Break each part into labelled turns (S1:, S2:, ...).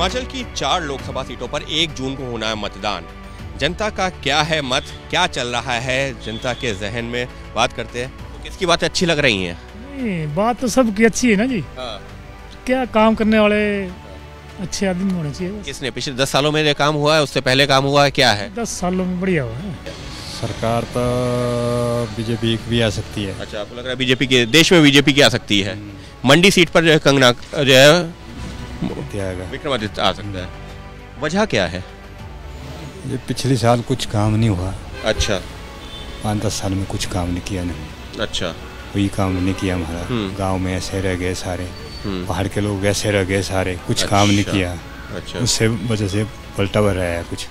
S1: हिमाचल की 4 लोकसभा सीटों पर 1 जून को होना है मतदान। जनता का क्या है मत, क्या चल रहा है जनता के जहन में, बात करते हैं। तो किसकी बातें अच्छी लग रही हैं?
S2: नहीं, बात तो सबकी अच्छी है ना जी। क्या काम करने वाले अच्छे आदमी होने चाहिए।
S1: किसने पिछले 10 सालों में ये काम हुआ है, उससे पहले काम हुआ है, क्या है?
S2: 10 सालों में बढ़िया हुआ है।
S3: सरकार तो बीजेपी की भी आ सकती है।
S1: अच्छा, आपको लग रहा है बीजेपी के, देश में बीजेपी की आ सकती है। मंडी सीट पर जो है कंगना जो है विक्रमादित्य आ सकता है। वजह क्या है?
S3: ये पिछले साल कुछ काम नहीं हुआ।
S1: अच्छा,
S3: 5-10 साल में कुछ काम नहीं किया नहीं।
S1: अच्छा,
S3: कोई काम नहीं किया हमारा। गांव में ऐसे रह गए सारे, पहाड़ के लोग ऐसे रह गए सारे, कुछ काम नहीं किया।
S1: अच्छा,
S3: उससे वजह से पलटा बढ़ रहा है कुछ।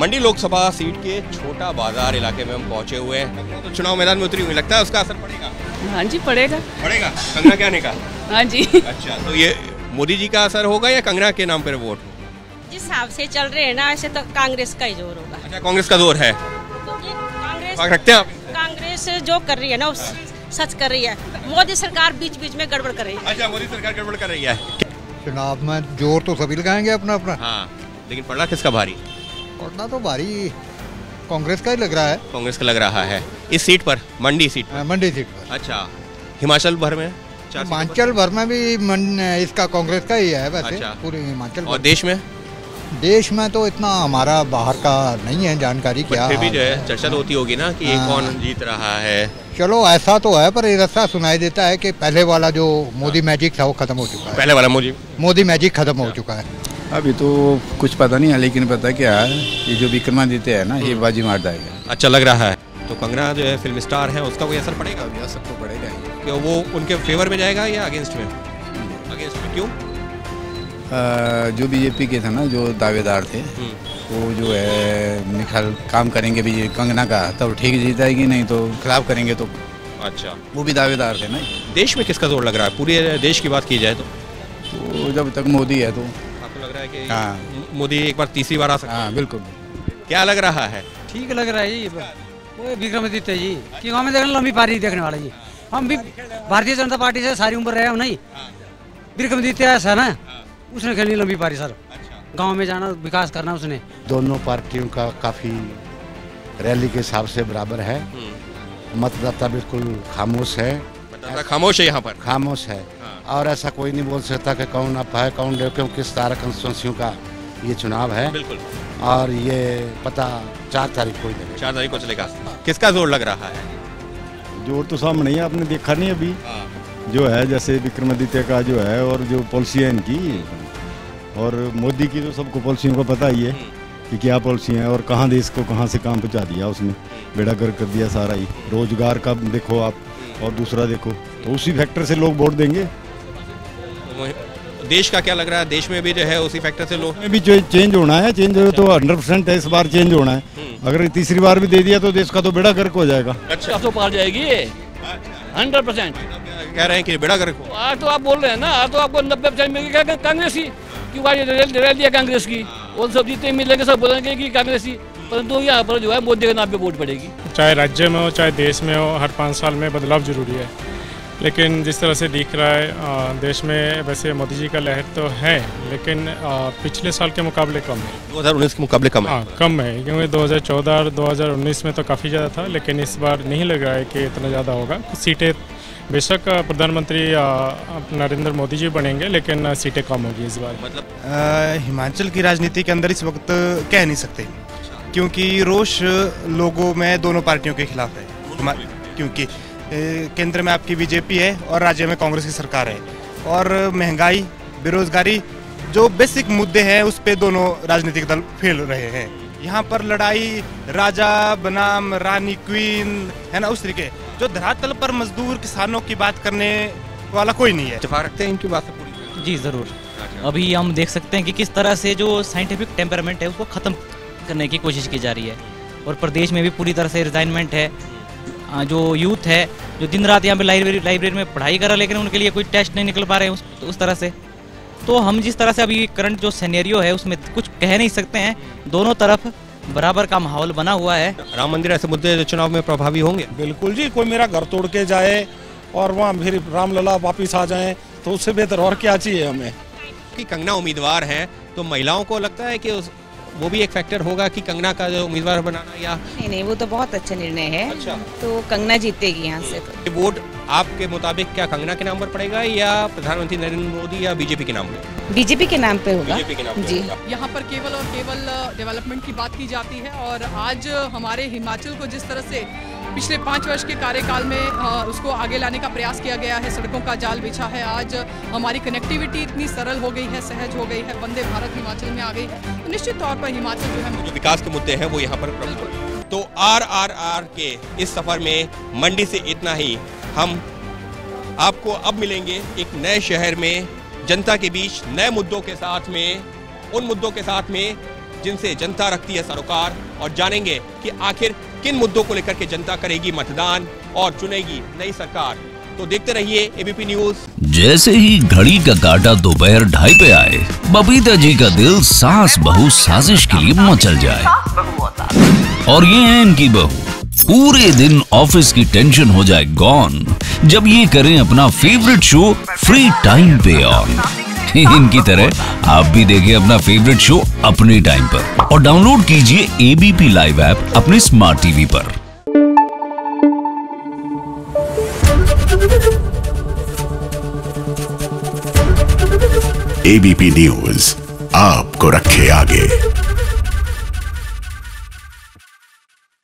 S1: मंडी लोकसभा सीट के छोटा बाजार इलाके में हम पहुंचे हुए हैं। तो चुनाव मैदान में उतरी हुई, लगता है उसका असर पड़ेगा?
S4: हाँ जी, पड़ेगा।
S1: पड़ेगा, कंगना क्या ने कहा?
S4: हाँ जी।
S1: अच्छा, तो ये मोदी जी का असर होगा या कंगना के नाम पर वोट होगा?
S4: जिस हिसाब से चल रहे हैं ना, ऐसे तो कांग्रेस का ही जोर होगा।
S1: अच्छा, कांग्रेस का जोर है।
S4: कांग्रेस
S1: रखते हैं आप?
S4: कांग्रेस जो कर रही है ना, सच कर रही है। मोदी सरकार बीच बीच में गड़बड़ कर रही है।
S1: अच्छा, मोदी सरकार गड़बड़ कर रही है।
S5: चुनाव में जोर तो सभी लगाएंगे अपना अपना।
S1: हाँ, लेकिन पड़ना किसका भारी?
S5: पड़ना तो भारी कांग्रेस का ही लग रहा है।
S1: कांग्रेस का लग रहा है इस सीट पर, मंडी सीट पर।
S5: मंडी सीट पर।
S1: अच्छा, हिमाचल भर में?
S5: हिमाचल भर में भी इसका कांग्रेस का ही है वैसे।
S1: अच्छा।
S5: पूरे हिमाचल।
S1: और देश में?
S5: देश में तो इतना हमारा बाहर का नहीं है जानकारी। क्या
S1: फिर भी जो है चर्चा तो होती होगी ना कि कौन जीत रहा है।
S5: चलो ऐसा तो है, पर ऐसा सुनाई देता है कि पहले वाला जो मोदी मैजिक था वो खत्म हो चुका है।
S1: पहले वाला
S5: मोदी मैजिक खत्म हो चुका है।
S6: अभी तो कुछ पता नहीं है, लेकिन पता क्या है, ये जो विक्रमादित्य है ना, ये बाजी मार जाएगा।
S1: अच्छा लग रहा है। तो कंगना जो है फिल्म स्टार है, उसका कोई असर पड़ेगा?
S6: असर तो पड़ेगा ही।
S1: कि वो उनके फेवर में जाएगा या अगेंस्ट में? अगेंस्ट में क्यों?
S6: जो बीजेपी के थे ना, जो दावेदार थे, वो जो है निकाल काम करेंगे भी कंगना का, तब ठीक जीत जाएगी, नहीं तो खिलाफ करेंगे तो।
S1: अच्छा,
S6: वो भी दावेदार थे ना।
S1: देश में किसका जोर लग रहा है, पूरे देश की बात की जाए
S6: तो जब तक मोदी है तो
S1: आपको लग रहा है कि
S6: हाँ,
S1: मोदी एक बार तीसरी बार आ सकता है?
S6: हाँ बिल्कुल।
S1: क्या लग रहा है?
S7: ठीक लग रहा है जी, वो विक्रमादित्य जी कि हमें देखने लंबी पारी देखने वाला जी। हम भी भारतीय जनता पार्टी से सारी उम्र रहे हैं नहीं। विक्रमादित्य ऐसा ना, उसने खेलनी लंबी पारी सर। गांव में जाना, विकास करना उसने।
S8: दोनों पार्टियों का काफी रैली के हिसाब से बराबर है। मतदाता बिल्कुल खामोश है।
S1: मतदाता खामोश है यहाँ पर?
S8: खामोश है। और ऐसा कोई नहीं बोल सकता कि कौन अप है कौन डे, क्योंकि 17 कंस्टिट्यूंसियों का ये चुनाव है।
S1: बिल्कुल।
S8: और ये पता 4 तारीख को ही लगेगा।
S1: 4 तारीख को चलेगा। किसका जोर लग रहा है?
S3: जोर तो सामने ही आपने देखा नहीं अभी जो है, जैसे विक्रमादित्य का जो है, और जो पॉलिसी है इनकी, और मोदी की तो सबको पॉलिसियों का पता ही है कि क्या पॉलिसी है और कहाँ देश को कहाँ से काम पहुँचा दिया उसने। बेड़ा गर्क कर दिया सारा ही। रोजगार का देखो आप, और दूसरा देखो, तो उसी फैक्टर से लोग वोट देंगे।
S1: देश का क्या लग रहा है? देश में भी जो है उसी फैक्टर से लोग
S3: में भी जो चेंज होना है, चेंज तो 100% है, इस बार चेंज होना है। अगर तीसरी बार भी दे दिया तो देश का तो बेड़ा गर्क हो जाएगा।
S1: अच्छा,
S7: तो पार जाएगी 100%।
S1: कह रहे हैं कि बेड़ा गर्क हो।
S7: आज तो आप बोल रहे हैं ना, आज तो आपको 90% मिलेगी कांग्रेस की, क्यों रैली दिया कांग्रेस की, और सब जितने मिलेंगे सब बोलेंगे कि कांग्रेस की, परंतु यहाँ पर जो है मोदी के नाम पे वोट पड़ेगी।
S2: चाहे राज्य में हो चाहे देश में हो, हर 5 साल में बदलाव जरूरी है। लेकिन जिस तरह से दिख रहा है देश में, वैसे मोदी जी का लहर तो है, लेकिन पिछले साल के मुकाबले कम है।
S1: 2019 के मुकाबले कम है?
S2: हाँ, कम है, क्योंकि 2014 और 2019 में तो काफ़ी ज़्यादा था, लेकिन इस बार नहीं लग रहा है कि इतना ज़्यादा होगा। सीटें बेशक प्रधानमंत्री नरेंद्र मोदी जी बनेंगे, लेकिन सीटें कम होगी इस बार।
S9: मतलब हिमाचल की राजनीति के अंदर इस वक्त कह नहीं सकते, क्योंकि रोष लोगों में दोनों पार्टियों के खिलाफ है। क्योंकि केंद्र में आपकी बीजेपी है और राज्य में कांग्रेस की सरकार है, और महंगाई, बेरोजगारी, जो बेसिक मुद्दे हैं उस पे दोनों राजनीतिक दल फेल रहे हैं। यहाँ पर लड़ाई राजा बनाम रानी क्वीन है ना, उस तरीके जो धरातल पर मजदूर किसानों की बात करने वाला कोई नहीं है।
S1: इत्तेफाक रखते हैं इनकी बात से पूरी?
S10: जी जरूर। अभी हम देख सकते हैं कि किस तरह से जो साइंटिफिक टेम्परामेंट है उसको खत्म करने की कोशिश की जा रही है, और प्रदेश में भी पूरी तरह से रिजाइनमेंट है। जो यूथ है, जो दिन रात यहाँ पे लाइब्रेरी में पढ़ाई कर रहा है, लेकिन उनके लिए कोई टेस्ट नहीं निकल पा रहे हैं उस तरह से। तो हम जिस तरह से अभी करंट जो सिनेरियो है उसमें कुछ कह नहीं सकते हैं। दोनों तरफ बराबर का माहौल बना हुआ है।
S1: राम मंदिर ऐसे मुद्दे चुनाव में प्रभावी होंगे?
S11: बिल्कुल जी, कोई मेरा घर तोड़ के जाए और वहाँ फिर रामलला वापिस आ जाएं तो उससे बेहतर और क्या चाहिए हमें।
S1: कि कंगना उम्मीदवार हैं तो महिलाओं को लगता है कि वो भी एक फैक्टर होगा कि कंगना का जो उम्मीदवार बनाना, या
S12: नहीं, वो तो बहुत अच्छा निर्णय है।
S1: अच्छा,
S12: तो कंगना जीतेगी यहाँ से। तो
S1: वोट आपके मुताबिक क्या कंगना के नाम पर पड़ेगा या प्रधानमंत्री नरेंद्र मोदी या बीजेपी के नाम पे?
S12: बीजेपी के नाम पे होगा।
S1: बीजेपी के नाम पे
S12: जी।
S13: यहाँ पर केवल और केवल डेवलपमेंट की बात की जाती है और आज हमारे हिमाचल को जिस तरह से पिछले 5 वर्ष के कार्यकाल में उसको आगे लाने का प्रयास किया गया है, सड़कों का जाल बिछा है, आज हमारी कनेक्टिविटी इतनी सरल हो गई है, सहज हो गई है, वंदे भारत हिमाचल में आ गई, तो निश्चित तौर पर हिमाचल जो है
S1: जो विकास के मुद्दे हैं वो यहाँ पर प्रमुख। तो RRR के इस सफर में मंडी से इतना ही। हम आपको अब मिलेंगे एक नए शहर में, जनता के बीच, नए मुद्दों के साथ में, उन मुद्दों के साथ में जिनसे जनता रखती है सरोकार, और जानेंगे कि आखिर किन मुद्दों को लेकर के जनता करेगी मतदान और चुनेगी नई सरकार। तो देखते रहिए एबीपी न्यूज।
S14: जैसे ही घड़ी का काटा दोपहर 2:30 पे आए, बबीता जी का दिल सास बहू साजिश के लिए मचल जाए। और ये है इनकी बहू, पूरे दिन ऑफिस की टेंशन हो जाए गॉन जब ये करें अपना फेवरेट शो फ्री टाइम पे ऑन। इनकी तरह आप भी देखें अपना फेवरेट शो अपने टाइम पर और डाउनलोड कीजिए एबीपी लाइव ऐप अपने स्मार्ट टीवी पर।
S15: एबीपी न्यूज आपको रखे आगे।